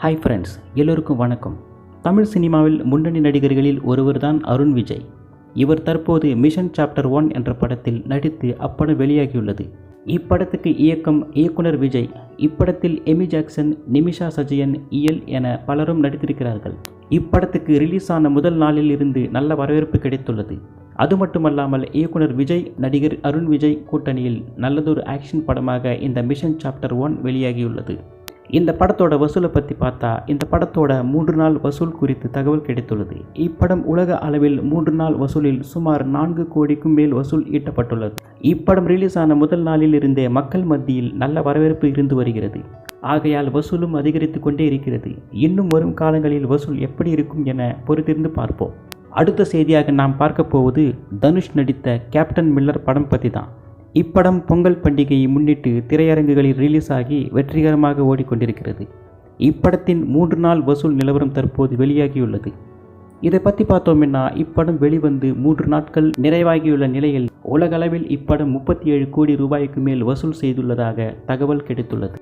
Hi friends, எல்லோருக்கும் வணக்கம். தமிழ் சினிமாவில் முன்னணி நடிகர்களில் ஒருவர்தான் அருண் விஜய். இவர் தற்போது மிஷன் சாப்டர் 1 என்ற படத்தில் நடித்து அப்படம் வெளியாகியுள்ளது. இப்படத்துக்கு இயக்குனர் விஜய். இப்படத்தில் எமி ஜாக்சன், நிமிஷா சஜயன், இயல் என பலரும் நடித்திருக்கிறார்கள். இப்படத்துக்கு ரிலீஸ் ஆன முதல் நாளில் இருந்து நல்ல வரவேற்பு கிடைத்துள்ளது. அது மட்டுமல்லாமல் இயக்குனர் விஜய், நடிகர் அருண் விஜய் கூட்டணியில் நல்லதொரு ஆக்ஷன் படமாக இந்த மிஷன் சாப்டர் 1 வெளியாகியுள்ளது. இந்த படத்தோட வசூலை பற்றி பார்த்தா, இந்த படத்தோட 3 நாள் வசூல் குறித்து தகவல் கிடைத்துள்ளது. இப்படம் உலக அளவில் 3 நாள் வசூலில் சுமார் 4 கோடிக்கும் மேல் வசூல் ஈட்டப்பட்டுள்ளது. இப்படம் ரிலீஸ் ஆன முதல் நாளில் இருந்தே மக்கள் மத்தியில் நல்ல வரவேற்பு இருந்து வருகிறது. ஆகையால் வசூலும் அதிகரித்து கொண்டே இருக்கிறது. இன்னும் வரும் காலங்களில் வசூல் எப்படி இருக்கும் என பொறுத்திருந்து பார்ப்போம். அடுத்த செய்தியாக நாம் பார்க்க போவது தனுஷ் நடித்த கேப்டன் மில்லர் படம் பற்றி தான். இப்படம் பொங்கல் பண்டிகையை முன்னிட்டு திரையரங்குகளில் ரிலீஸ் ஆகி வெற்றிகரமாக ஓடிக்கொண்டிருக்கிறது. இப்படத்தின் 3 நாள் வசூல் நிலவரம் தற்போது வெளியாகியுள்ளது. இதை பற்றி பார்த்தோம்னா, இப்படம் வெளிவந்து 3 நாட்கள் நிறைவாகியுள்ள நிலையில் உலகளவில் இப்படம் 37 கோடி ரூபாய்க்கு மேல் வசூல் செய்துள்ளதாக தகவல் கிடைத்துள்ளது.